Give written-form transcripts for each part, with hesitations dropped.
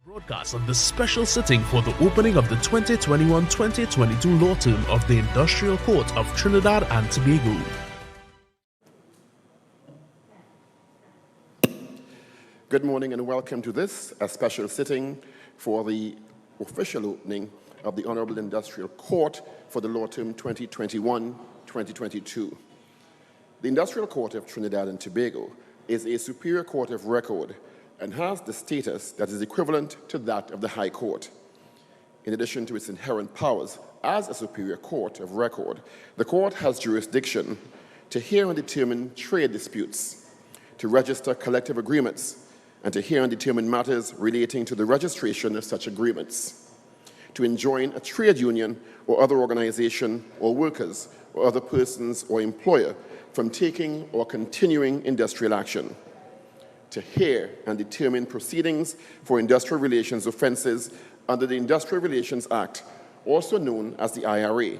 Broadcast on the special sitting for the opening of the 2021-2022 law term of the Industrial Court of Trinidad and Tobago. Good morning and welcome to this, a special sitting for the official opening of the Honorable Industrial Court for the law term 2021-2022. The Industrial Court of Trinidad and Tobago is a superior court of record and has the status that is equivalent to that of the High Court. In addition to its inherent powers as a superior court of record, the court has jurisdiction to hear and determine trade disputes, to register collective agreements, and to hear and determine matters relating to the registration of such agreements, to enjoin a trade union or other organization or workers or other persons or employer from taking or continuing industrial action, to hear and determine proceedings for industrial relations offenses under the Industrial Relations Act, also known as the IRA,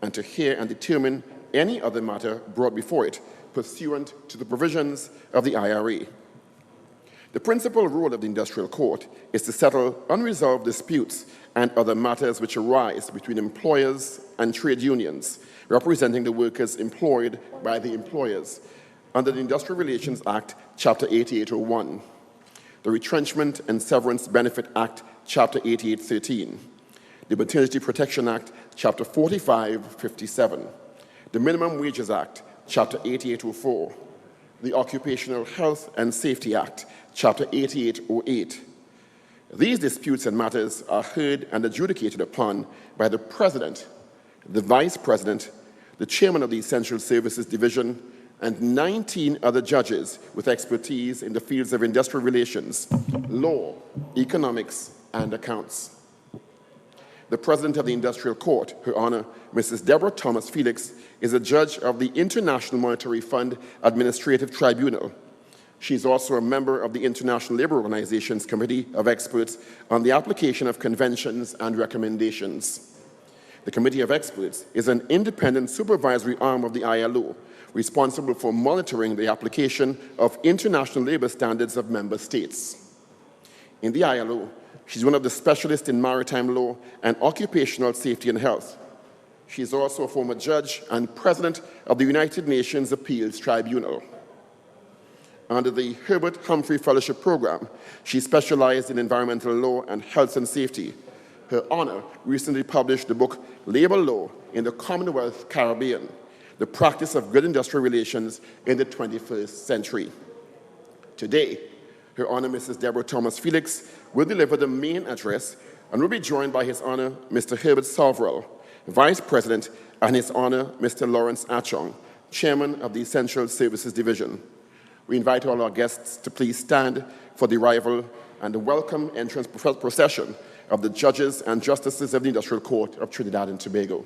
and to hear and determine any other matter brought before it pursuant to the provisions of the IRA. The principal role of the Industrial Court is to settle unresolved disputes and other matters which arise between employers and trade unions representing the workers employed by the employers under the Industrial Relations Act, Chapter 8801, the Retrenchment and Severance Benefit Act, Chapter 8813, the Maternity Protection Act, Chapter 4557, the Minimum Wages Act, Chapter 8804, the Occupational Health and Safety Act, Chapter 8808. These disputes and matters are heard and adjudicated upon by the President, the Vice President, the Chairman of the Essential Services Division, and 19 other judges with expertise in the fields of industrial relations, law, economics, and accounts. The President of the Industrial Court, Her Honor Mrs. Deborah Thomas-Felix, is a judge of the International Monetary Fund Administrative Tribunal. She is also a member of the International Labour Organization's Committee of Experts on the application of conventions and recommendations. The Committee of Experts is an independent supervisory arm of the ILO, responsible for monitoring the application of international labor standards of member states. In the ILO, she's one of the specialists in maritime law and occupational safety and health. She is also a former judge and president of the United Nations Appeals Tribunal. Under the Herbert Humphrey Fellowship Program, she specialized in environmental law and health and safety. Her Honor recently published the book Labor Law in the Commonwealth Caribbean, the practice of good industrial relations in the 21st century. Today, Her Honor Mrs. Deborah Thomas-Felix will deliver the main address and will be joined by His Honor Mr. Herbert Salverell, Vice President, and His Honor Mr. Lawrence Achong, Chairman of the Essential Services Division. We invite all our guests to please stand for the arrival and the welcome entrance procession of the judges and justices of the Industrial Court of Trinidad and Tobago.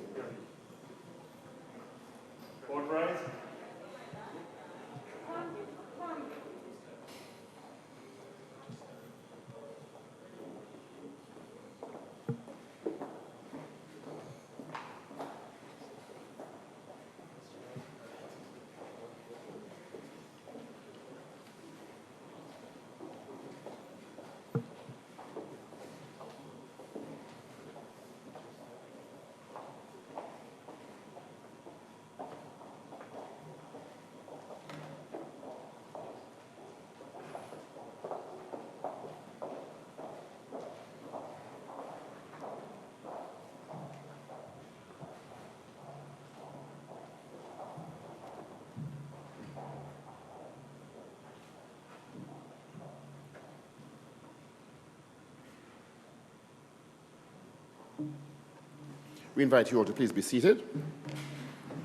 We invite you all to please be seated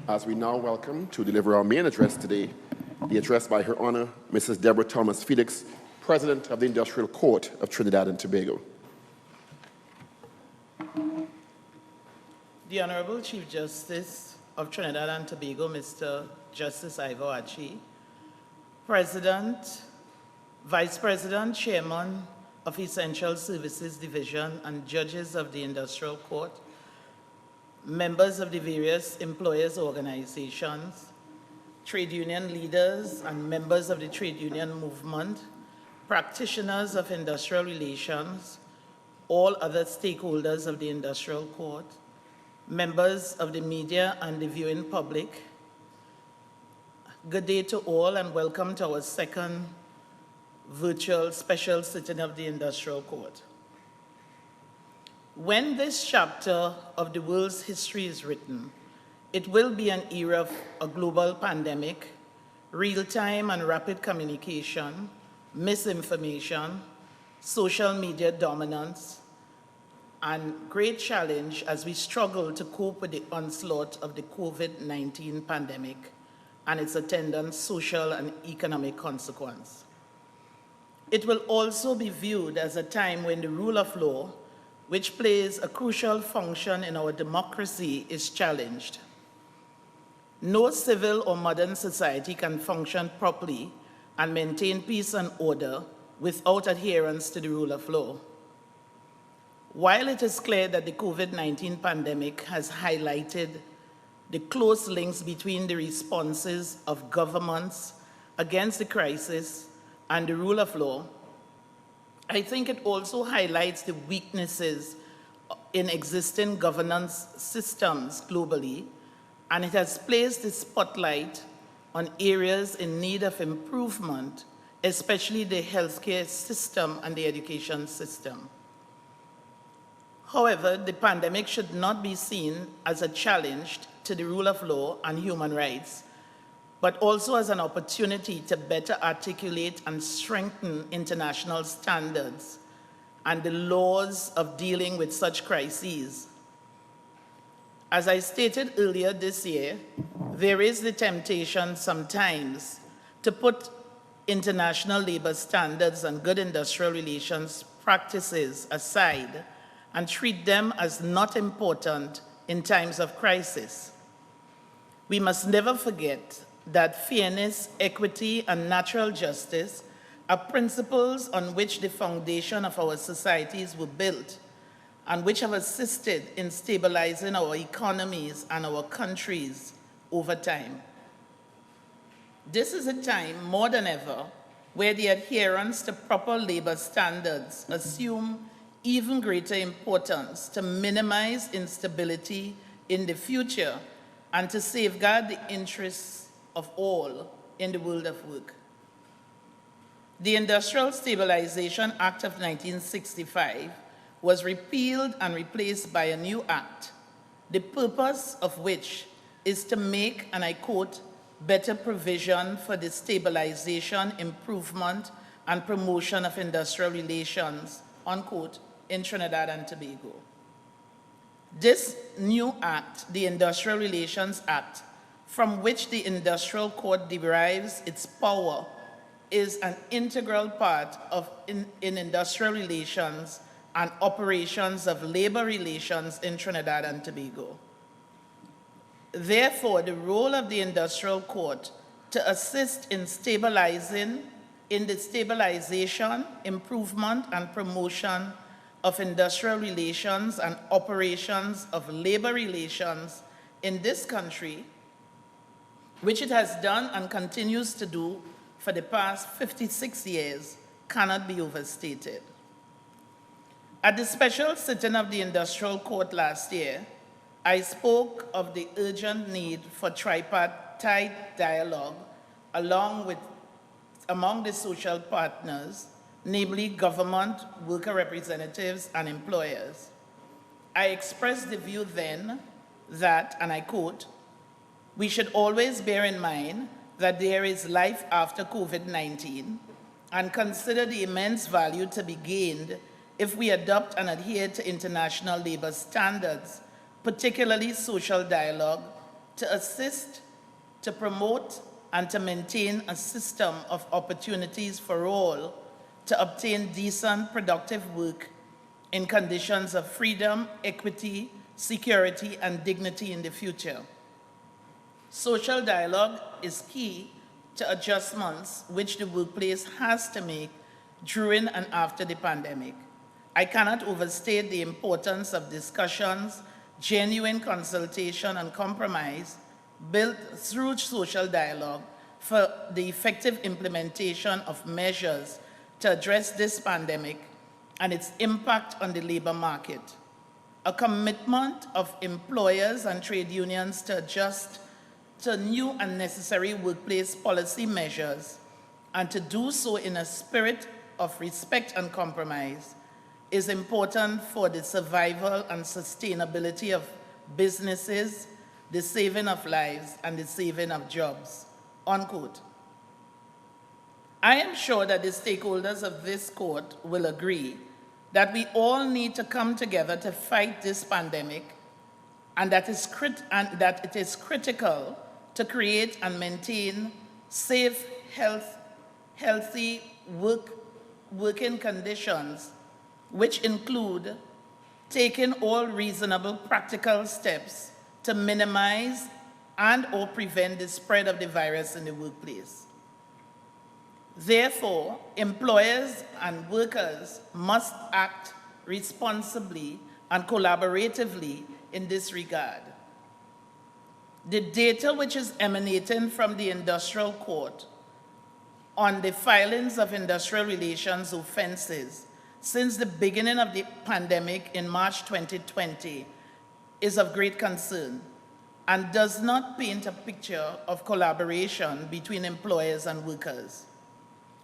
as we now welcome to deliver our main address today, the address by Her Honor Mrs. Deborah Thomas-Felix, President of the Industrial Court of Trinidad and Tobago. The Honorable Chief Justice of Trinidad and Tobago, Mr. Justice Ivor Achi, President, Vice President, Chairman of Essential Services Division, and judges of the Industrial Court, members of the various employers' organizations, trade union leaders and members of the trade union movement, practitioners of industrial relations, all other stakeholders of the industrial court, members of the media and the viewing public. Good day to all and welcome to our second virtual special sitting of the industrial court. When this chapter of the world's history is written, it will be an era of a global pandemic, real-time and rapid communication, misinformation, social media dominance, and great challenge as we struggle to cope with the onslaught of the COVID-19 pandemic and its attendant social and economic consequence. It will also be viewed as a time when the rule of law, which plays a crucial function in our democracy, is challenged. No civil or modern society can function properly and maintain peace and order without adherence to the rule of law. While it is clear that the COVID-19 pandemic has highlighted the close links between the responses of governments against the crisis and the rule of law, I think it also highlights the weaknesses in existing governance systems globally, and it has placed the spotlight on areas in need of improvement, especially the healthcare system and the education system. However, the pandemic should not be seen as a challenge to the rule of law and human rights, but also as an opportunity to better articulate and strengthen international standards and the laws of dealing with such crises. As I stated earlier this year, there is the temptation sometimes to put international labor standards and good industrial relations practices aside and treat them as not important in times of crisis. We must never forget that fairness, equity, and natural justice are principles on which the foundation of our societies were built and which have assisted in stabilizing our economies and our countries over time. This is a time more than ever where the adherence to proper labor standards assume even greater importance to minimize instability in the future and to safeguard the interests of all in the world of work. The Industrial Stabilization Act of 1965 was repealed and replaced by a new act, the purpose of which is to make, and I quote, better provision for the stabilization, improvement, and promotion of industrial relations, unquote, in Trinidad and Tobago. This new act, the Industrial Relations Act, from which the Industrial Court derives its power, is an integral part of in industrial relations and operations of labor relations in Trinidad and Tobago. Therefore, the role of the Industrial Court to assist in the stabilization, improvement, and promotion of industrial relations and operations of labor relations in this country, which it has done and continues to do for the past 56 years, cannot be overstated. At the special sitting of the Industrial Court last year, I spoke of the urgent need for tripartite dialogue among the social partners, namely government, worker representatives, and employers. I expressed the view then that, and I quote, we should always bear in mind that there is life after COVID-19 and consider the immense value to be gained if we adopt and adhere to international labor standards, particularly social dialogue, to assist, to promote, and to maintain a system of opportunities for all to obtain decent, productive work in conditions of freedom, equity, security, and dignity in the future. Social dialogue is key to adjustments which the workplace has to make during and after the pandemic. I cannot overstate the importance of discussions, genuine consultation, and compromise built through social dialogue for the effective implementation of measures to address this pandemic and its impact on the labor market, a commitment of employers and trade unions to adjust to new and necessary workplace policy measures, and to do so in a spirit of respect and compromise, is important for the survival and sustainability of businesses, the saving of lives, and the saving of jobs, unquote. I am sure that the stakeholders of this court will agree that we all need to come together to fight this pandemic, and that it is critical to create and maintain safe, healthy working conditions, which include taking all reasonable practical steps to minimize and/or prevent the spread of the virus in the workplace. Therefore, employers and workers must act responsibly and collaboratively in this regard. The data which is emanating from the Industrial Court on the filings of industrial relations offenses since the beginning of the pandemic in March 2020 is of great concern and does not paint a picture of collaboration between employers and workers.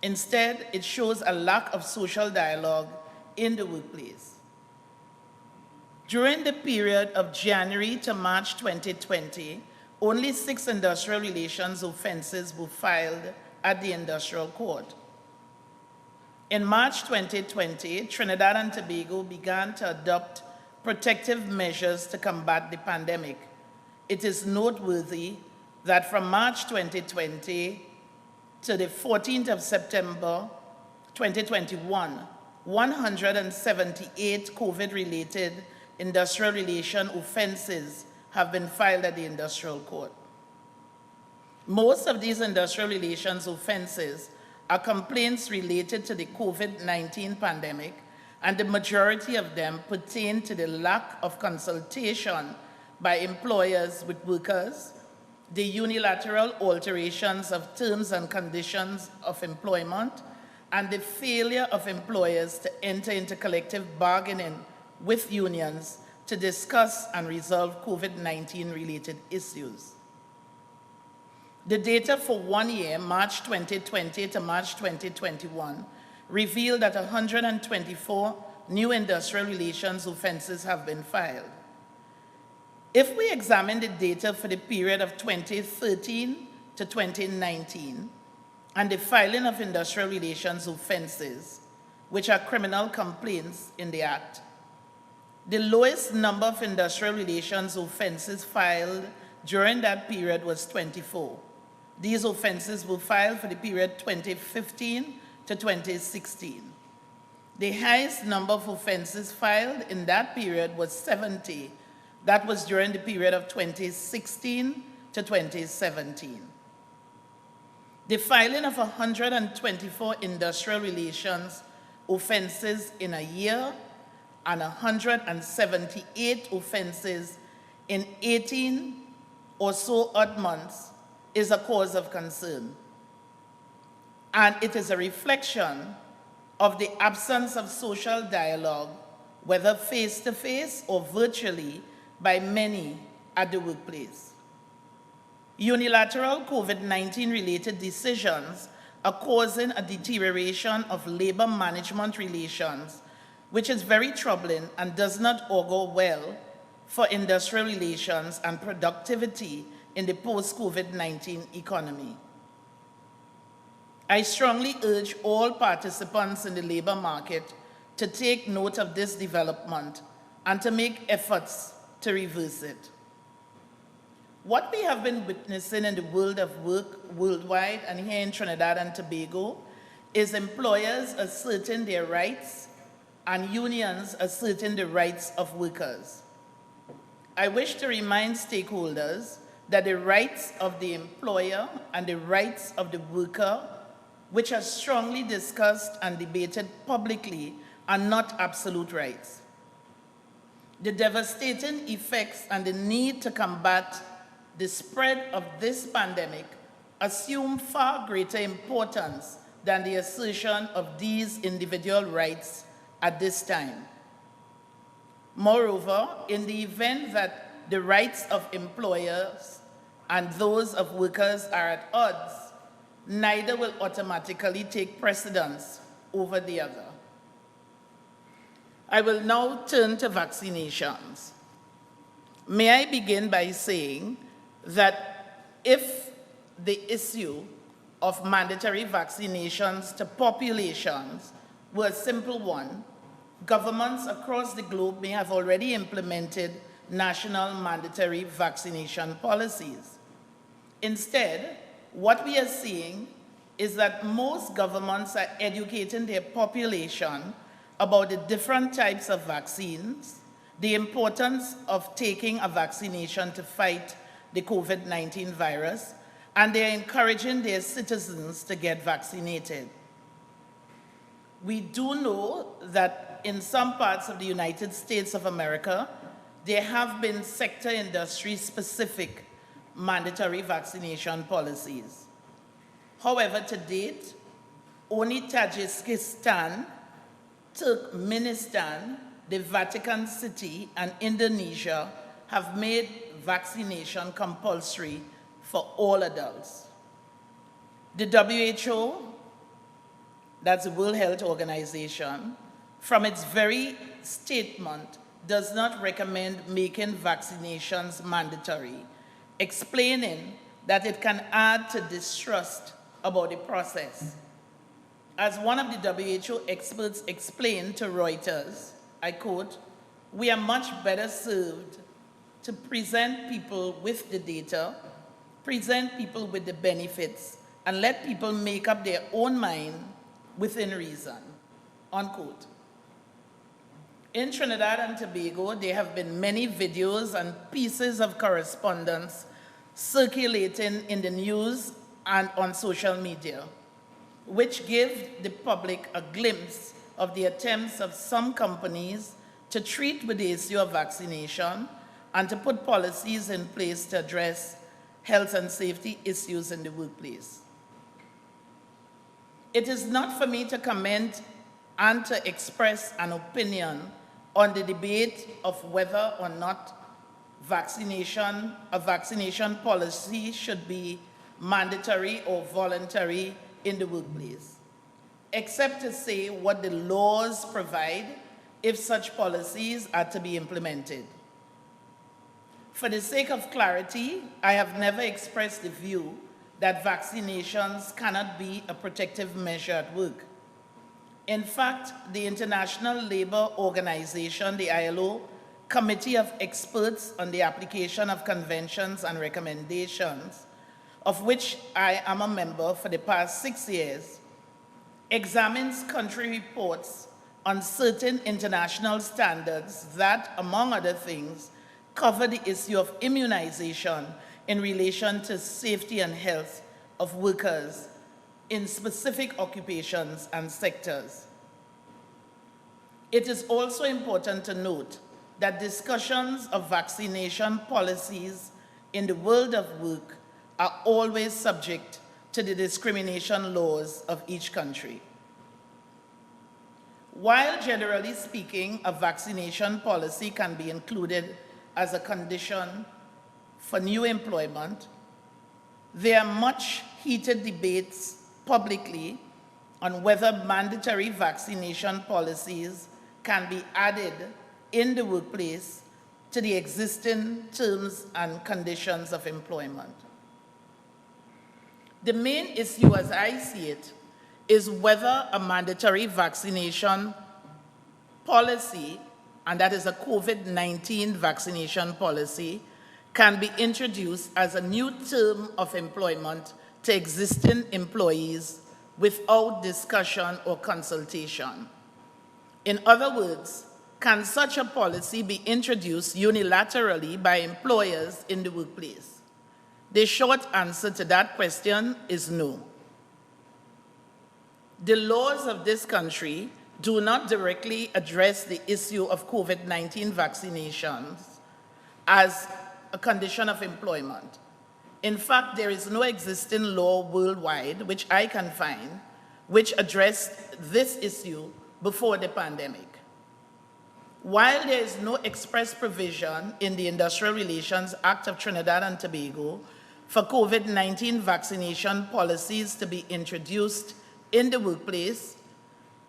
Instead, it shows a lack of social dialogue in the workplace. During the period of January to March 2020, only 6 industrial relations offenses were filed at the Industrial Court. In March 2020, Trinidad and Tobago began to adopt protective measures to combat the pandemic. It is noteworthy that from March 2020 to the 14th of September 2021, 178 COVID-related industrial relation offenses have been filed at the Industrial Court. Most of these industrial relations offenses are complaints related to the COVID-19 pandemic, and the majority of them pertain to the lack of consultation by employers with workers, the unilateral alterations of terms and conditions of employment, and the failure of employers to enter into collective bargaining with unions to discuss and resolve COVID-19 related issues. The data for 1 year, March 2020 to March 2021, revealed that 124 new industrial relations offenses have been filed. If we examine the data for the period of 2013 to 2019, and the filing of industrial relations offenses, which are criminal complaints in the Act, the lowest number of industrial relations offenses filed during that period was 24. These offenses were filed for the period 2015 to 2016. The highest number of offenses filed in that period was 70. That was during the period of 2016 to 2017. The filing of 124 industrial relations offenses in a year and 178 offenses in 18 or so odd months is a cause of concern. And it is a reflection of the absence of social dialogue, whether face-to-face or virtually, by many at the workplace. Unilateral COVID-19 related decisions are causing a deterioration of labor management relations, which is very troubling and does not augur well for industrial relations and productivity in the post-COVID-19 economy. I strongly urge all participants in the labor market to take note of this development and to make efforts to reverse it. What we have been witnessing in the world of work worldwide and here in Trinidad and Tobago is employers asserting their rights and unions asserting the rights of workers. I wish to remind stakeholders that the rights of the employer and the rights of the worker, which are strongly discussed and debated publicly, are not absolute rights. The devastating effects and the need to combat the spread of this pandemic assume far greater importance than the assertion of these individual rights at this time. Moreover, in the event that the rights of employers and those of workers are at odds, neither will automatically take precedence over the other. I will now turn to vaccinations. May I begin by saying that if the issue of mandatory vaccinations to populations were a simple one, governments across the globe may have already implemented national mandatory vaccination policies. Instead, what we are seeing is that most governments are educating their population about the different types of vaccines, the importance of taking a vaccination to fight the COVID-19 virus, and they are encouraging their citizens to get vaccinated. We do know that in some parts of the United States of America, there have been sector industry-specific mandatory vaccination policies. However, to date, only Tajikistan, Turkmenistan, the Vatican City, and Indonesia have made vaccination compulsory for all adults. The WHO, that's the World Health Organization, from its very statement, does not recommend making vaccinations mandatory, explaining that it can add to distrust about the process. As one of the WHO experts explained to Reuters, I quote, "We are much better served to present people with the data, present people with the benefits, and let people make up their own mind within reason," unquote. In Trinidad and Tobago, there have been many videos and pieces of correspondence circulating in the news and on social media, which give the public a glimpse of the attempts of some companies to treat with the issue of vaccination and to put policies in place to address health and safety issues in the workplace. It is not for me to comment and to express an opinion on the debate of whether or not a vaccination policy should be mandatory or voluntary in the workplace, except to say what the laws provide if such policies are to be implemented. For the sake of clarity, I have never expressed the view that vaccinations cannot be a protective measure at work. In fact, the International Labour Organization, the ILO, Committee of Experts on the Application of Conventions and Recommendations, of which I am a member for the past 6 years, examines country reports on certain international standards that, among other things, cover the issue of immunization in relation to safety and health of workers in specific occupations and sectors. It is also important to note that discussions of vaccination policies in the world of work are always subject to the discrimination laws of each country. While generally speaking, a vaccination policy can be included as a condition for new employment, there are much heated debates publicly on whether mandatory vaccination policies can be added in the workplace to the existing terms and conditions of employment. The main issue, as I see it, is whether a mandatory vaccination policy, and that is a COVID-19 vaccination policy, can be introduced as a new term of employment to existing employees without discussion or consultation. In other words, can such a policy be introduced unilaterally by employers in the workplace? The short answer to that question is no. The laws of this country do not directly address the issue of COVID-19 vaccinations as a condition of employment. In fact, there is no existing law worldwide, which I can find, which addressed this issue before the pandemic. While there is no express provision in the Industrial Relations Act of Trinidad and Tobago for COVID-19 vaccination policies to be introduced in the workplace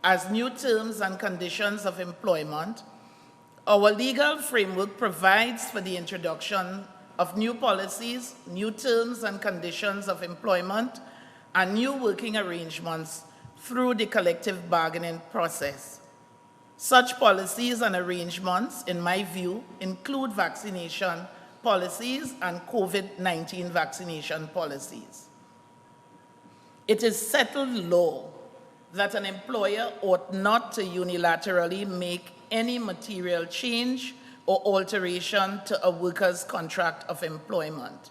as new terms and conditions of employment, our legal framework provides for the introduction of new policies, new terms and conditions of employment, and new working arrangements through the collective bargaining process. Such policies and arrangements, in my view, include vaccination policies and COVID-19 vaccination policies. It is settled law that an employer ought not to unilaterally make any material change or alteration to a worker's contract of employment.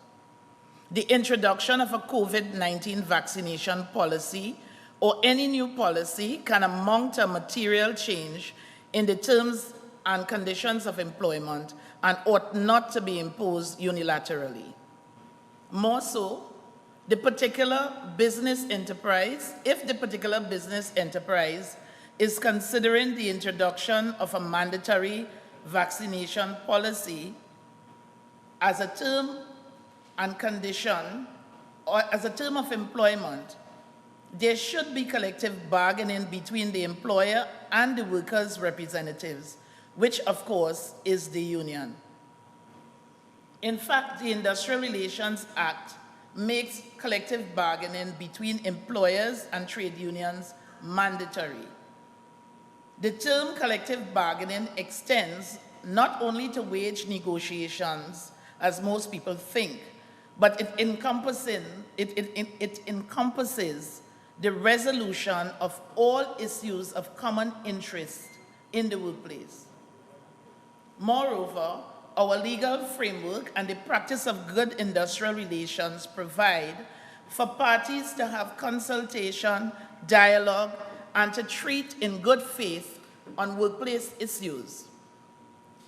The introduction of a COVID-19 vaccination policy or any new policy can amount to a material change in the terms and conditions of employment and ought not to be imposed unilaterally. More so, if the particular business enterprise is considering the introduction of a mandatory vaccination policy as a term and condition or as a term of employment, there should be collective bargaining between the employer and the workers' representatives, which of course is the union. In fact, the Industrial Relations Act makes collective bargaining between employers and trade unions mandatory. The term collective bargaining extends not only to wage negotiations, as most people think, but it encompasses the resolution of all issues of common interest in the workplace. Moreover, our legal framework and the practice of good industrial relations provide for parties to have consultation, dialogue, and to treat in good faith on workplace issues.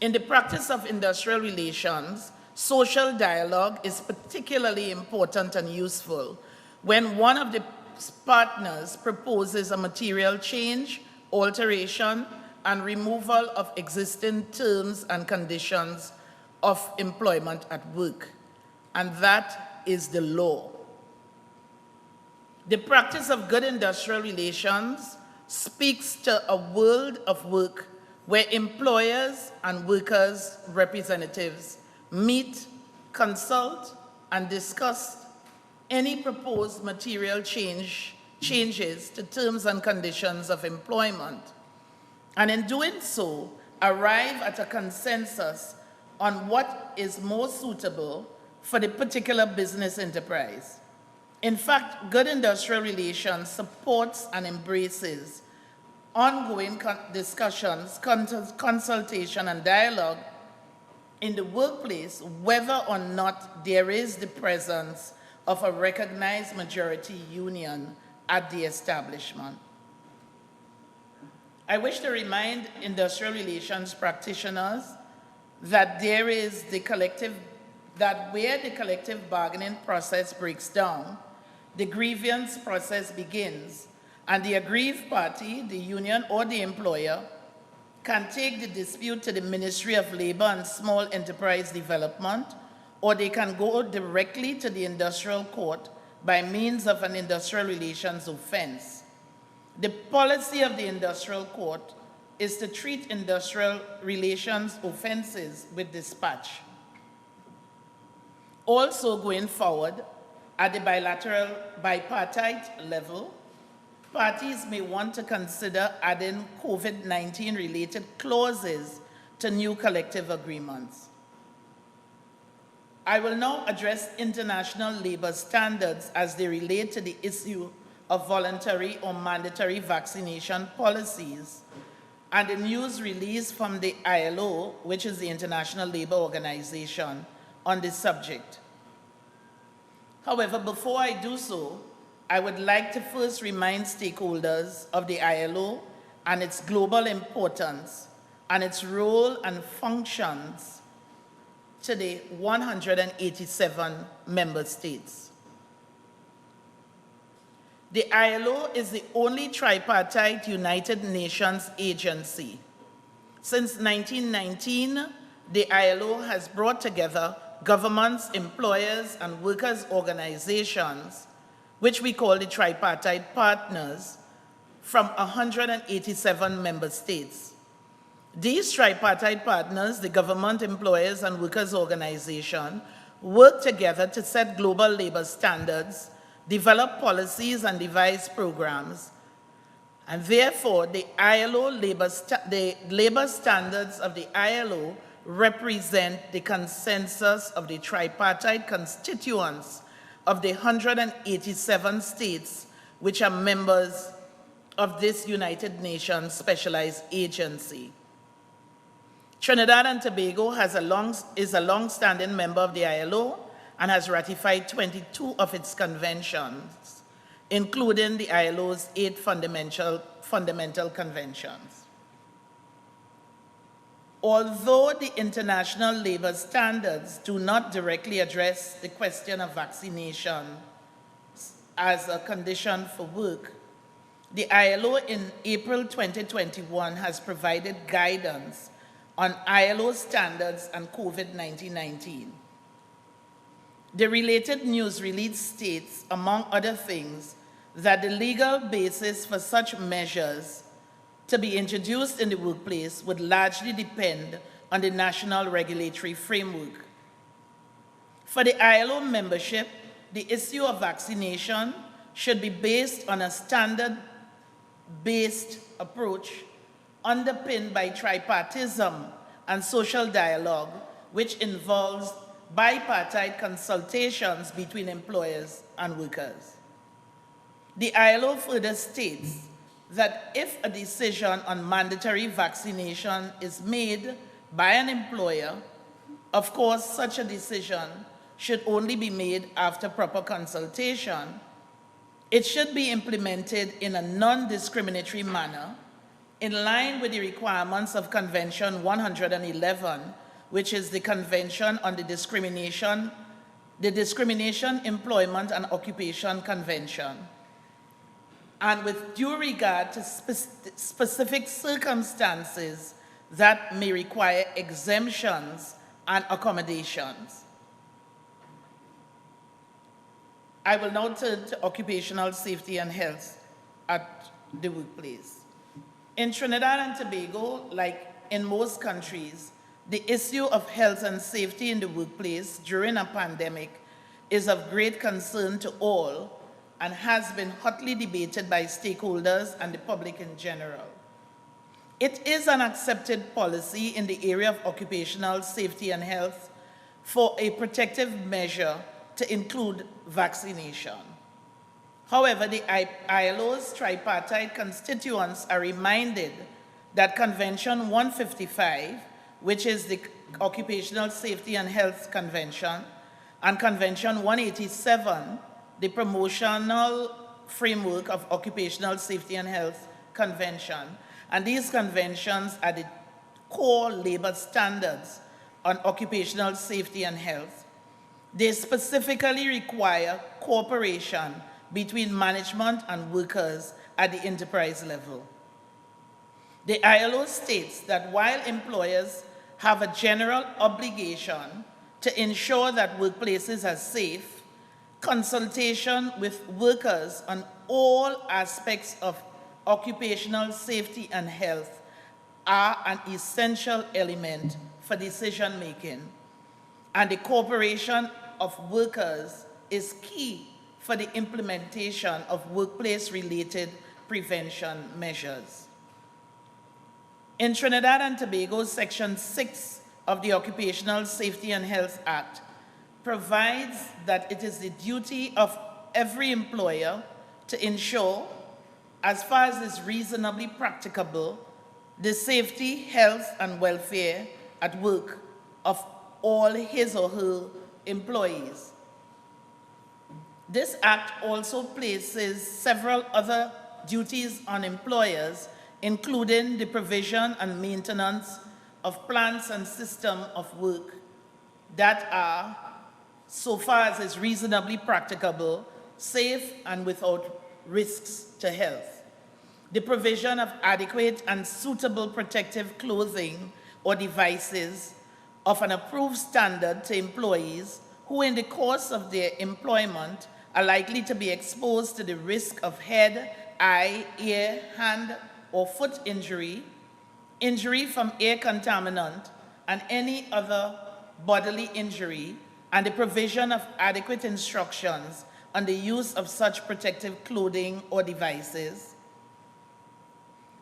In the practice of industrial relations, social dialogue is particularly important and useful when one of the partners proposes a material change, alteration, and removal of existing terms and conditions of employment at work, and that is the law. The practice of good industrial relations speaks to a world of work where employers and workers' representatives meet, consult, and discuss any proposed material changes to terms and conditions of employment, and in doing so, arrive at a consensus on what is most suitable for the particular business enterprise. In fact, good industrial relations supports and embraces ongoing discussions, consultation, and dialogue in the workplace, whether or not there is the presence of a recognized majority union at the establishment. I wish to remind industrial relations practitioners that where the collective bargaining process breaks down, the grievance process begins, and the aggrieved party, the union or the employer, can take the dispute to the Ministry of Labor and Small Enterprise Development, or they can go directly to the industrial court by means of an industrial relations offense. The policy of the industrial court is to treat industrial relations offenses with dispatch. Also going forward, at the bipartite level, parties may want to consider adding COVID-19 related clauses to new collective agreements. I will now address international labor standards as they relate to the issue of voluntary or mandatory vaccination policies and the news released from the ILO, which is the International Labor Organization, on this subject. However, before I do so, I would like to first remind stakeholders of the ILO and its global importance and its role and functions to the 187 member states. The ILO is the only tripartite United Nations agency. Since 1919, the ILO has brought together governments, employers, and workers' organizations, which we call the tripartite partners, from 187 member states. These tripartite partners, the government, employers, and workers' organization, work together to set global labor standards, develop policies, and devise programs. And therefore, the labor standards of the ILO represent the consensus of the tripartite constituents of the 187 states which are members of this United Nations specialized agency. Trinidad and Tobago is a long-standing member of the ILO and has ratified 22 of its conventions, including the ILO's 8 fundamental conventions. Although the international labor standards do not directly address the question of vaccination as a condition for work, the ILO in April 2021 has provided guidance on ILO standards and COVID-19. The related news release states, among other things, that the legal basis for such measures to be introduced in the workplace would largely depend on the national regulatory framework. For the ILO membership, the issue of vaccination should be based on a standard-based approach underpinned by tripartism and social dialogue, which involves bipartite consultations between employers and workers. The ILO further states that if a decision on mandatory vaccination is made by an employer, of course, such a decision should only be made after proper consultation. It should be implemented in a non-discriminatory manner in line with the requirements of Convention 111, which is the Convention on the Discrimination, Employment, and Occupation Convention, and with due regard to specific circumstances that may require exemptions and accommodations. I will now turn to occupational safety and health at the workplace. In Trinidad and Tobago, like in most countries, the issue of health and safety in the workplace during a pandemic is of great concern to all and has been hotly debated by stakeholders and the public in general. It is an accepted policy in the area of occupational safety and health for a protective measure to include vaccination. However, the ILO's tripartite constituents are reminded that Convention 155, which is the Occupational Safety and Health Convention, and Convention 187, the Promotional Framework of Occupational Safety and Health Convention, and these conventions are the core labor standards on occupational safety and health. They specifically require cooperation between management and workers at the enterprise level. The ILO states that while employers have a general obligation to ensure that workplaces are safe, consultation with workers on all aspects of occupational safety and health are an essential element for decision making, and the cooperation of workers is key for the implementation of workplace-related prevention measures. In Trinidad and Tobago, Section 6 of the Occupational Safety and Health Act provides that it is the duty of every employer to ensure, as far as is reasonably practicable, the safety, health, and welfare at work of all his or her employees. This act also places several other duties on employers, including the provision and maintenance of plants and systems of work that are, so far as is reasonably practicable, safe and without risks to health. The provision of adequate and suitable protective clothing or devices of an approved standard to employees who in the course of their employment are likely to be exposed to the risk of head, eye, ear, hand, or foot injury, injury from air contaminant, and any other bodily injury, and the provision of adequate instructions on the use of such protective clothing or devices,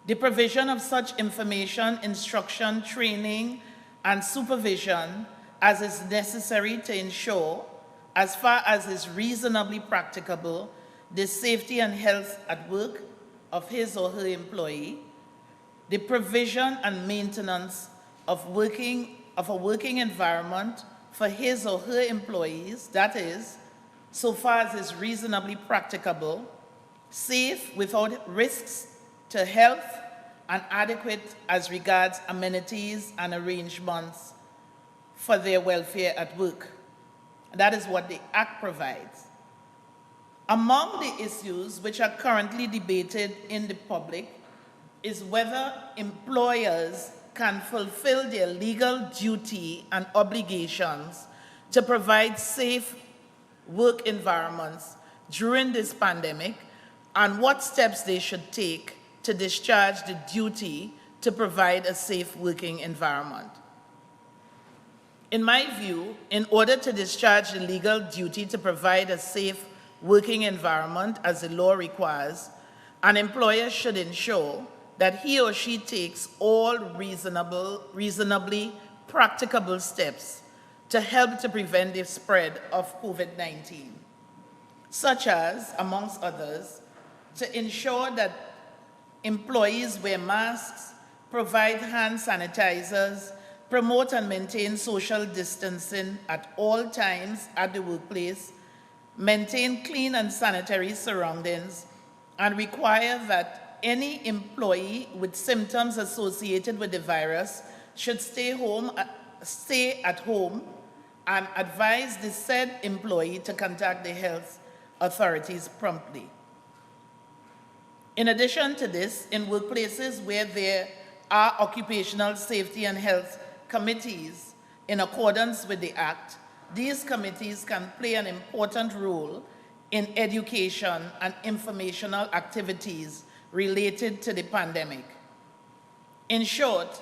the provision of such information, instruction, training, and supervision as is necessary to ensure, as far as is reasonably practicable, the safety and health at work of his or her employee, the provision and maintenance of a working environment for his or her employees, that is, so far as is reasonably practicable, safe without risks to health, and adequate as regards amenities and arrangements for their welfare at work. That is what the Act provides. Among the issues which are currently debated in the public is whether employers can fulfill their legal duty and obligations to provide safe work environments during this pandemic, and what steps they should take to discharge the duty to provide a safe working environment. In my view, in order to discharge the legal duty to provide a safe working environment as the law requires, an employer should ensure that he or she takes all reasonably practicable steps to help to prevent the spread of COVID-19, such as, amongst others, to ensure that employees wear masks, provide hand sanitizers, promote and maintain social distancing at all times at the workplace, maintain clean and sanitary surroundings, and require that any employee with symptoms associated with the virus should stay at home, and advise the said employee to contact the health authorities promptly. In addition to this, in workplaces where there are occupational safety and health committees in accordance with the Act, these committees can play an important role in education and informational activities related to the pandemic. In short,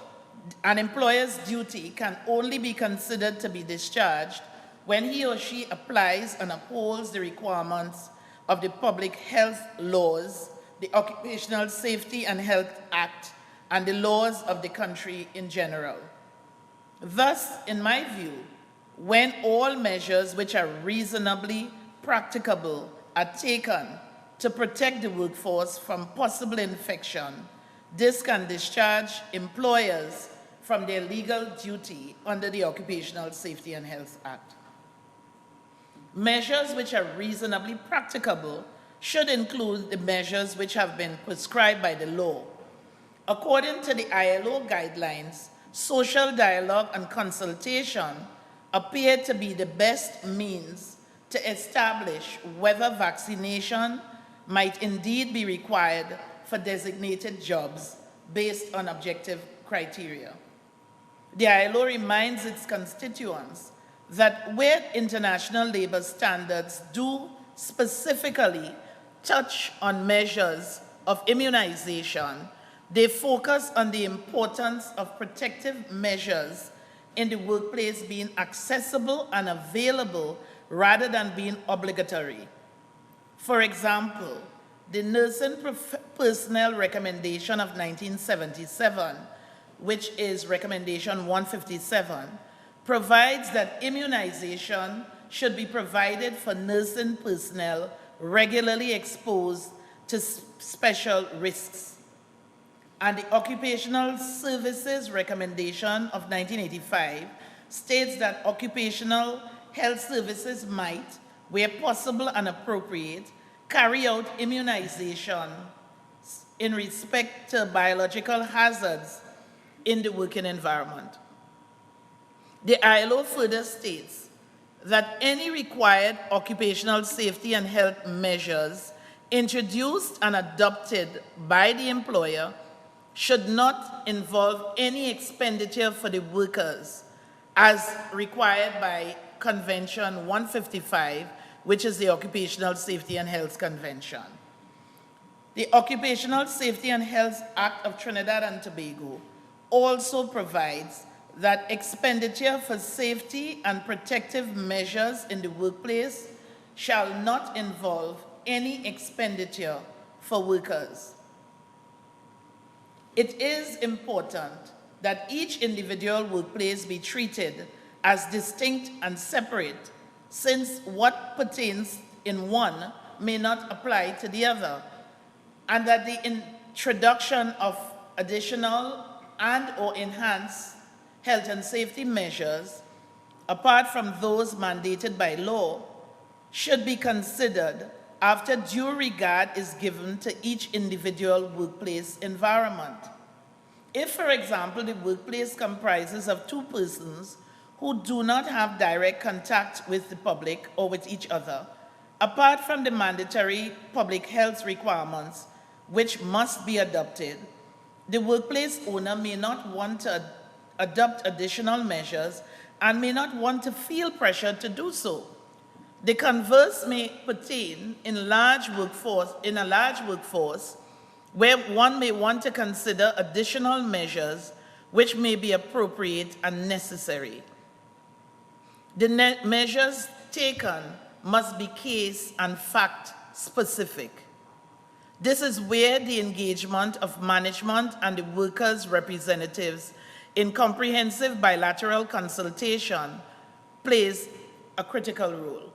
an employer's duty can only be considered to be discharged when he or she applies and upholds the requirements of the public health laws, the Occupational Safety and Health Act, and the laws of the country in general. Thus, in my view, when all measures which are reasonably practicable are taken to protect the workforce from possible infection, this can discharge employers from their legal duty under the Occupational Safety and Health Act. Measures which are reasonably practicable should include the measures which have been prescribed by the law. According to the ILO guidelines, social dialogue and consultation appear to be the best means to establish whether vaccination might indeed be required for designated jobs based on objective criteria. The ILO reminds its constituents that where international labor standards do specifically touch on measures of immunization, they focus on the importance of protective measures in the workplace being accessible and available rather than being obligatory. For example, the Nursing Personnel Recommendation of 1977, which is Recommendation 157, provides that immunization should be provided for nursing personnel regularly exposed to special risks. And the Occupational Services Recommendation of 1985 states that occupational health services might, where possible and appropriate, carry out immunization in respect to biological hazards in the working environment. The ILO further states that any required occupational safety and health measures introduced and adopted by the employer should not involve any expenditure for the workers as required by Convention 155, which is the Occupational Safety and Health Convention. The Occupational Safety and Health Act of Trinidad and Tobago also provides that expenditure for safety and protective measures in the workplace shall not involve any expenditure for workers. It is important that each individual workplace be treated as distinct and separate, since what pertains in one may not apply to the other, and that the introduction of additional and/or enhanced health and safety measures, apart from those mandated by law, should be considered after due regard is given to each individual workplace environment. If, for example, the workplace comprises of two persons who do not have direct contact with the public or with each other, apart from the mandatory public health requirements which must be adopted, the workplace owner may not want to adopt additional measures and may not want to feel pressure to do so. The converse may pertain in a large workforce where one may want to consider additional measures which may be appropriate and necessary. The measures taken must be case and fact specific. This is where the engagement of management and the workers' representatives in comprehensive bilateral consultation plays a critical role.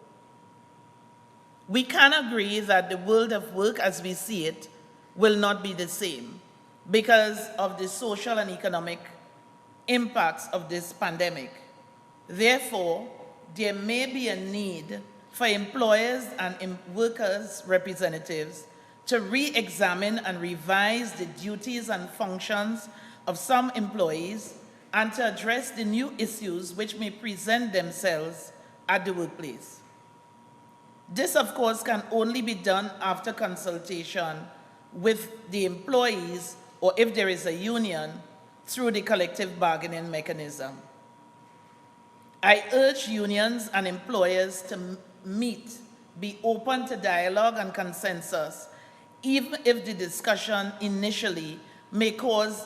We can agree that the world of work as we see it will not be the same because of the social and economic impacts of this pandemic. Therefore, there may be a need for employers and workers' representatives to re-examine and revise the duties and functions of some employees and to address the new issues which may present themselves at the workplace. This, of course, can only be done after consultation with the employees, or if there is a union, through the collective bargaining mechanism. I urge unions and employers to meet, be open to dialogue and consensus, even if the discussion initially may cause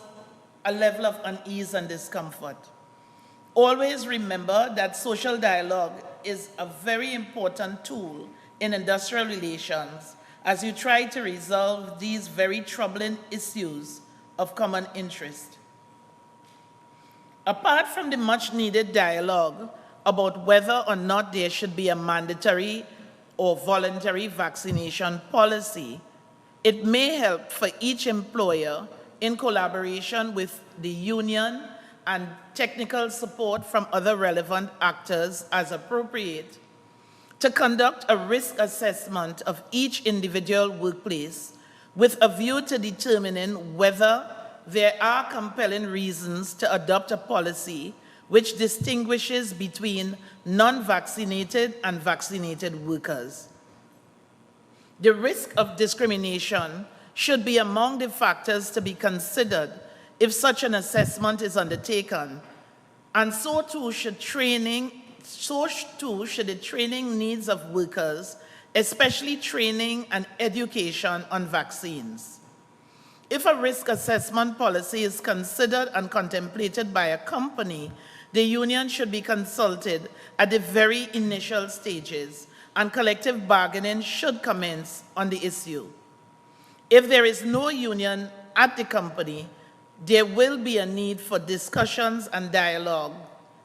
a level of unease and discomfort. Always remember that social dialogue is a very important tool in industrial relations as you try to resolve these very troubling issues of common interest. Apart from the much-needed dialogue about whether or not there should be a mandatory or voluntary vaccination policy, it may help for each employer, in collaboration with the union and technical support from other relevant actors as appropriate, to conduct a risk assessment of each individual workplace with a view to determining whether there are compelling reasons to adopt a policy which distinguishes between non-vaccinated and vaccinated workers. The risk of discrimination should be among the factors to be considered if such an assessment is undertaken, and so too should the training needs of workers, especially training and education on vaccines. If a risk assessment policy is considered and contemplated by a company, the union should be consulted at the very initial stages, and collective bargaining should commence on the issue. If there is no union at the company, there will be a need for discussions and dialogue,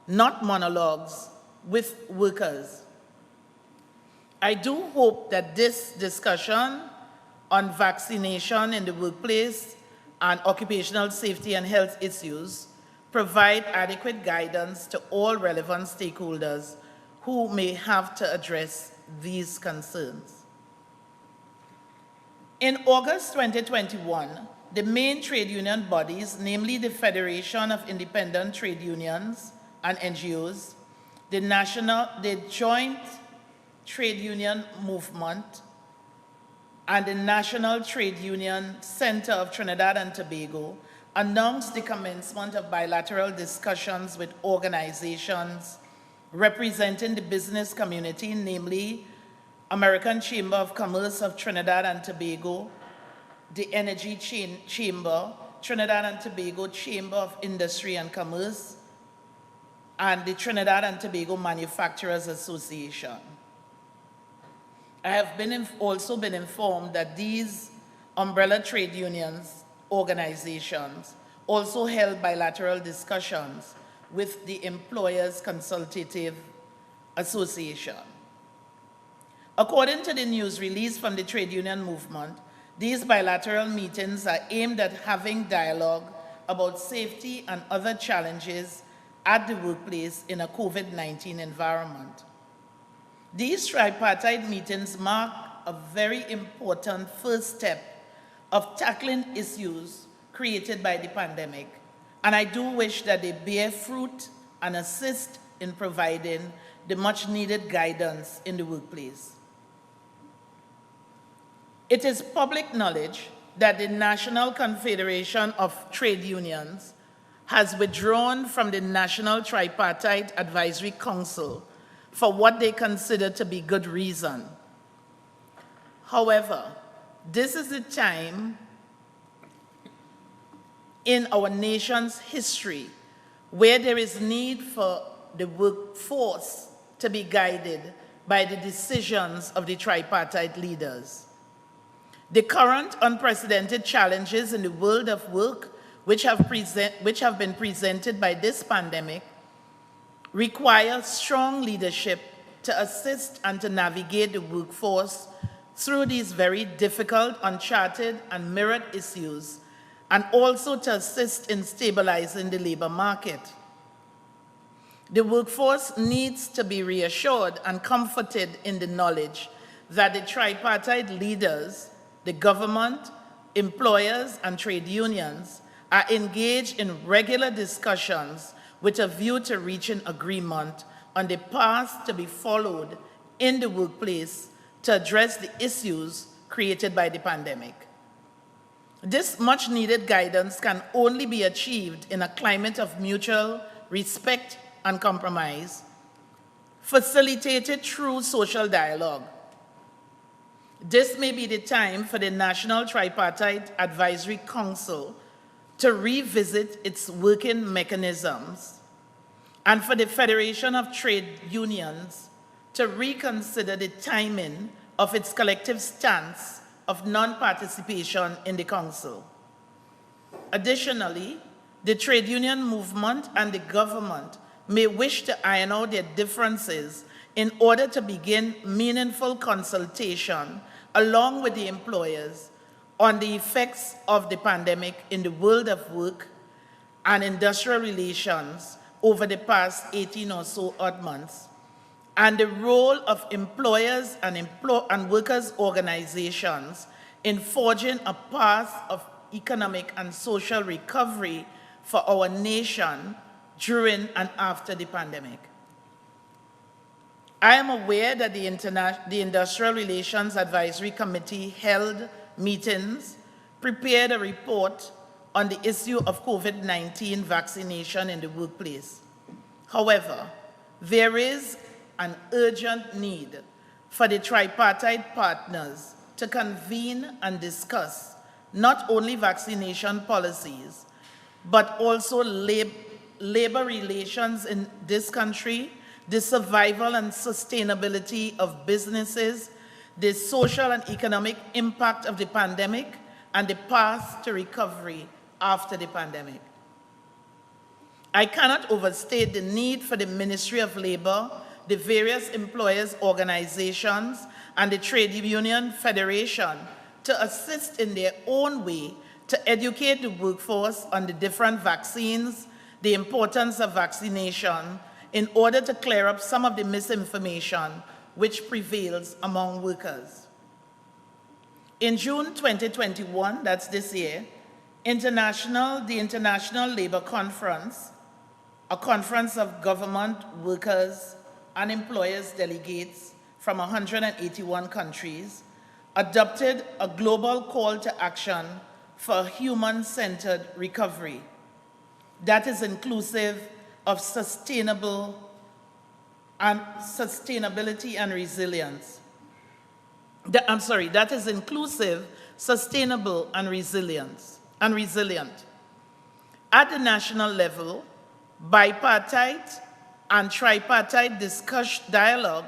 not monologues, with workers. I do hope that this discussion on vaccination in the workplace and occupational safety and health issues provide adequate guidance to all relevant stakeholders who may have to address these concerns. In August 2021, the main trade union bodies, namely the Federation of Independent Trade Unions and NGOs, the Joint Trade Union Movement, and the National Trade Union Center of Trinidad and Tobago announced the commencement of bilateral discussions with organizations representing the business community, namely American Chamber of Commerce of Trinidad and Tobago, the Energy Chamber, Trinidad and Tobago Chamber of Industry and Commerce, and the Trinidad and Tobago Manufacturers Association. I have also been informed that these umbrella trade unions, organizations, also held bilateral discussions with the Employers Consultative Association. According to the news release from the trade union movement, these bilateral meetings are aimed at having dialogue about safety and other challenges at the workplace in a COVID-19 environment. These tripartite meetings mark a very important first step of tackling issues created by the pandemic, and I do wish that they bear fruit and assist in providing the much-needed guidance in the workplace. It is public knowledge that the National Confederation of Trade Unions has withdrawn from the National Tripartite Advisory Council for what they consider to be good reason. However, this is a time in our nation's history where there is need for the workforce to be guided by the decisions of the tripartite leaders. The current unprecedented challenges in the world of work which have been presented by this pandemic require strong leadership to assist and to navigate the workforce through these very difficult, uncharted, and mirrored issues, and also to assist in stabilizing the labor market. The workforce needs to be reassured and comforted in the knowledge that the tripartite leaders, the government, employers, and trade unions are engaged in regular discussions with a view to reaching agreement on the path to be followed in the workplace to address the issues created by the pandemic. This much-needed guidance can only be achieved in a climate of mutual respect and compromise, facilitated through social dialogue. This may be the time for the National Tripartite Advisory Council to revisit its working mechanisms, and for the Federation of Trade Unions to reconsider the timing of its collective stance of non-participation in the Council. Additionally, the trade union movement and the government may wish to iron out their differences in order to begin meaningful consultation along with the employers on the effects of the pandemic in the world of work and industrial relations over the past 18 or so odd months, and the role of employers and workers' organizations in forging a path of economic and social recovery for our nation during and after the pandemic. I am aware that the Industrial Relations Advisory Committee held meetings, prepared a report on the issue of COVID-19 vaccination in the workplace. However, there is an urgent need for the tripartite partners to convene and discuss not only vaccination policies, but also labor relations in this country, the survival and sustainability of businesses, the social and economic impact of the pandemic, and the path to recovery after the pandemic. I cannot overstate the need for the Ministry of Labor, the various employers' organizations, and the Trade Union Federation to assist in their own way to educate the workforce on the different vaccines, the importance of vaccination, in order to clear up some of the misinformation which prevails among workers. In June 2021, that's this year, the International Labor Conference, a conference of government, workers, and employers delegates from 181 countries, adopted a global call to action for human-centered recovery that is inclusive of sustainability and resilience. That is inclusive, sustainable, and resilient. At the national level, bipartite and tripartite dialogue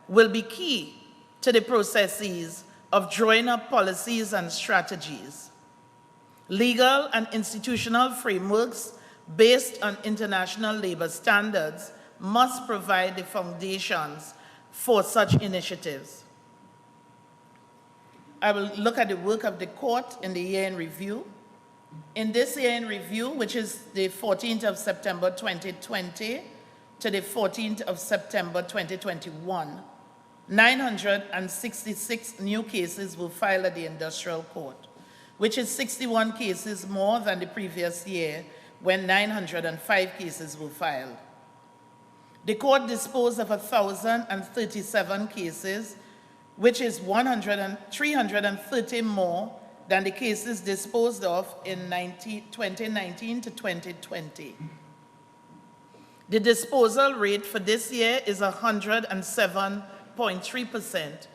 will be key to the processes of drawing up policies and strategies. Legal and institutional frameworks based on international labor standards must provide the foundations for such initiatives. I will look at the work of the court in the year in review. In this year in review, which is the 14th of September 2020 to the 14th of September 2021, 966 new cases were filed at the Industrial Court, which is 61 cases more than the previous year when 905 cases were filed. The court disposed of 1,037 cases, which is 330 more than the cases disposed of in 2019 to 2020. The disposal rate for this year is 107.3%,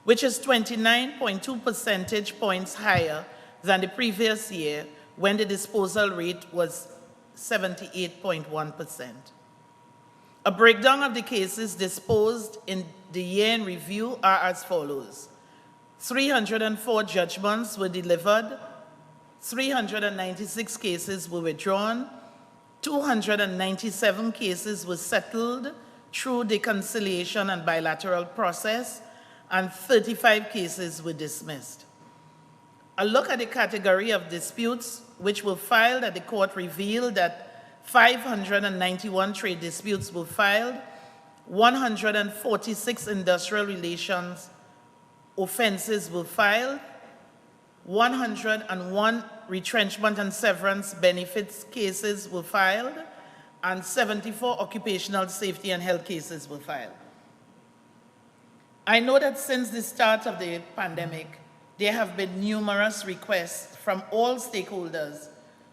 which is 29.2 percentage points higher than the previous year when the disposal rate was 78.1%. A breakdown of the cases disposed in the year in review are as follows. 304 judgments were delivered, 396 cases were withdrawn, 297 cases were settled through the conciliation and bilateral process, and 35 cases were dismissed. A look at the category of disputes which were filed at the court revealed that 591 trade disputes were filed, 146 industrial relations offenses were filed, 101 retrenchment and severance benefits cases were filed, and 74 occupational safety and health cases were filed. I know that since the start of the pandemic, there have been numerous requests from all stakeholders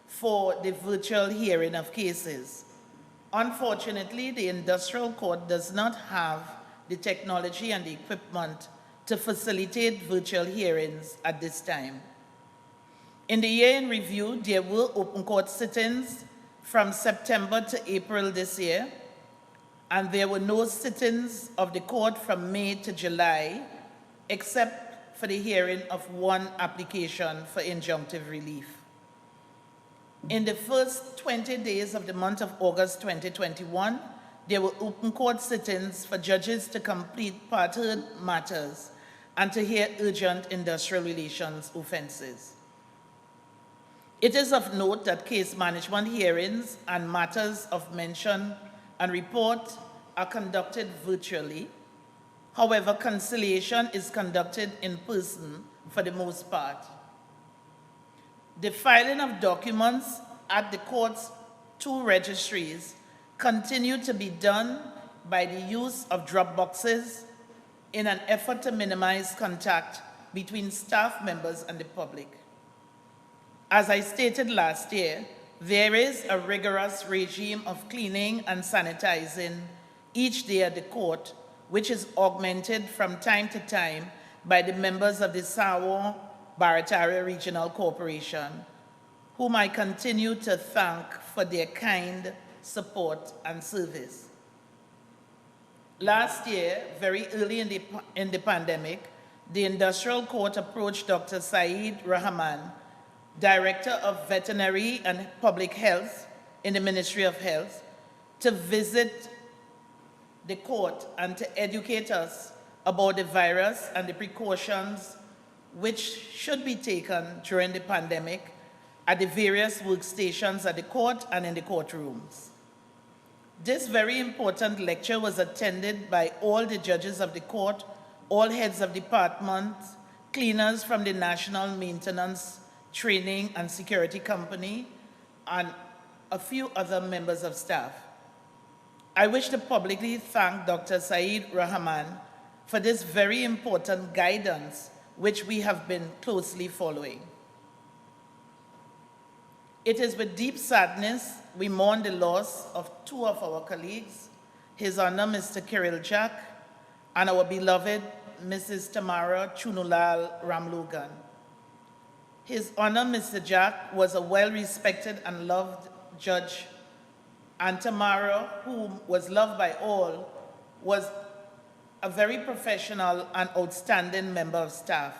for the virtual hearing of cases. Unfortunately, the Industrial Court does not have the technology and the equipment to facilitate virtual hearings at this time. In the year in review, there were open court sittings from September to April this year, and there were no sittings of the court from May to July, except for the hearing of one application for injunctive relief. In the first 20 days of the month of August 2021, there were open court sittings for judges to complete part-heard matters and to hear urgent industrial relations offenses. It is of note that case management hearings and matters of mention and report are conducted virtually. However, conciliation is conducted in person for the most part. The filing of documents at the court's 2 registries continue to be done by the use of drop boxes in an effort to minimize contact between staff members and the public. As I stated last year, there is a rigorous regime of cleaning and sanitizing each day at the court, which is augmented from time to time by the members of the Sawa Barataria Regional Corporation, whom I continue to thank for their kind support and service. Last year, very early in the pandemic, the Industrial Court approached Dr. Saeed Rahman, Director of Veterinary and Public Health in the Ministry of Health, to visit the court and to educate us about the virus and the precautions which should be taken during the pandemic at the various workstations at the court and in the courtrooms. This very important lecture was attended by all the judges of the court, all heads of departments, cleaners from the National Maintenance, Training and Security Company, and a few other members of staff. I wish to publicly thank Dr. Saeed Rahman for this very important guidance which we have been closely following. It is with deep sadness we mourn the loss of two of our colleagues, His Honor Mr. Kirill Jack and our beloved Mrs. Tamara Chunulal Ramlogan. His Honor Mr. Jack was a well-respected and loved judge, and Tamara, who was loved by all, was a very professional and outstanding member of staff.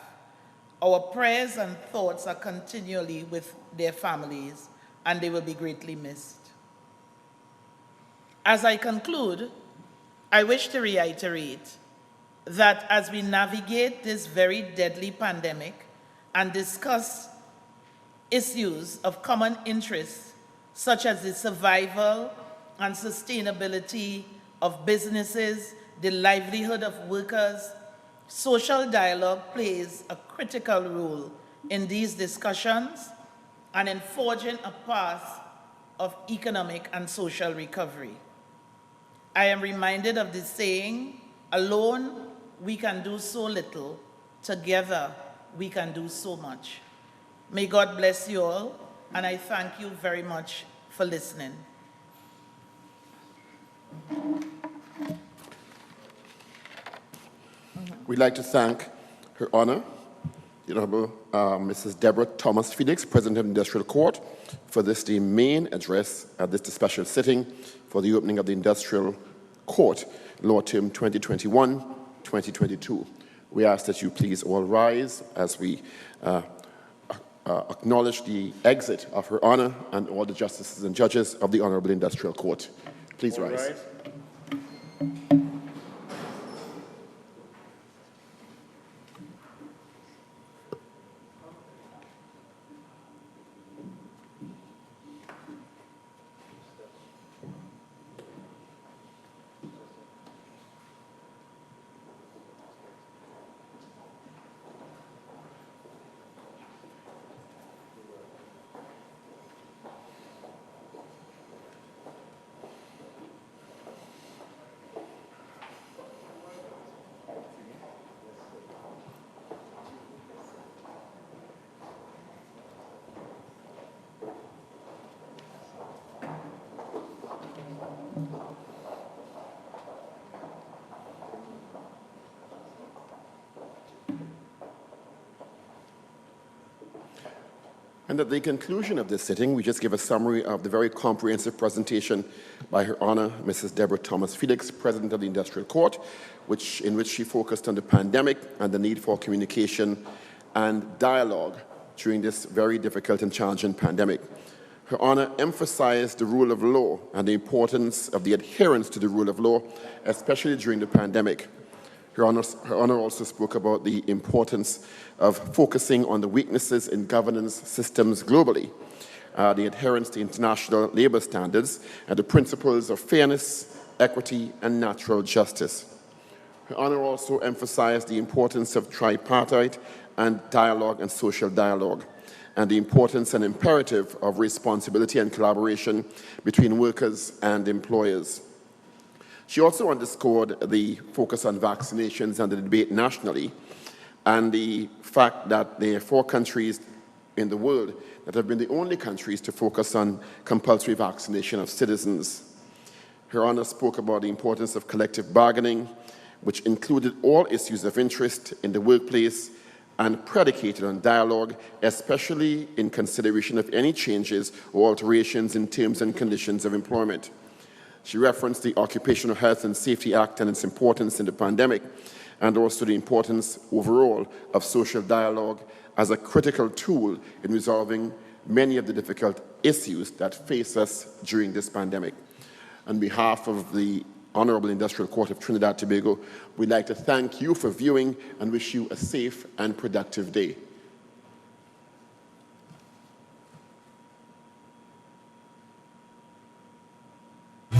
Our prayers and thoughts are continually with their families, and they will be greatly missed. As I conclude, I wish to reiterate that as we navigate this very deadly pandemic and discuss issues of common interest, such as the survival and sustainability of businesses, the livelihood of workers, social dialogue plays a critical role in these discussions and in forging a path of economic and social recovery. I am reminded of the saying, alone we can do so little, together we can do so much. May God bless you all, and I thank you very much for listening. We'd like to thank Her Honor, the Honorable Mrs. Deborah Thomas-Felix, President of the Industrial Court, for this, the main address at this special sitting for the opening of the Industrial Court, Law Term 2021-2022. We ask that you please all rise as we acknowledge the exit of Her Honor and all the justices and judges of the Honorable Industrial Court. Please rise. And at the conclusion of this sitting, we just give a summary of the very comprehensive presentation by Her Honor, Mrs. Deborah Thomas-Felix, President of the Industrial Court, in which she focused on the pandemic and the need for communication and dialogue during this very difficult and challenging pandemic. Her Honor emphasized the rule of law and the importance of the adherence to the rule of law, especially during the pandemic. Her Honor also spoke about the importance of focusing on the weaknesses in governance systems globally, the adherence to international labor standards, and the principles of fairness, equity, and natural justice. Her Honor also emphasized the importance of tripartite and dialogue and social dialogue, and the importance and imperative of responsibility and collaboration between workers and employers. She also underscored the focus on vaccinations and the debate nationally, and the fact that there are 4 countries in the world that have been the only countries to focus on compulsory vaccination of citizens. Her Honor spoke about the importance of collective bargaining, which included all issues of interest in the workplace and predicated on dialogue, especially in consideration of any changes or alterations in terms and conditions of employment. She referenced the Occupational Health and Safety Act and its importance in the pandemic, and also the importance overall of social dialogue as a critical tool in resolving many of the difficult issues that face us during this pandemic. On behalf of the Honorable Industrial Court of Trinidad and Tobago, we'd like to thank you for viewing and wish you a safe and productive day.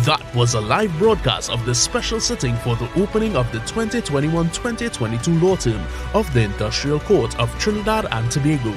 That was a live broadcast of the special sitting for the opening of the 2021-2022 law term of the Industrial Court of Trinidad and Tobago.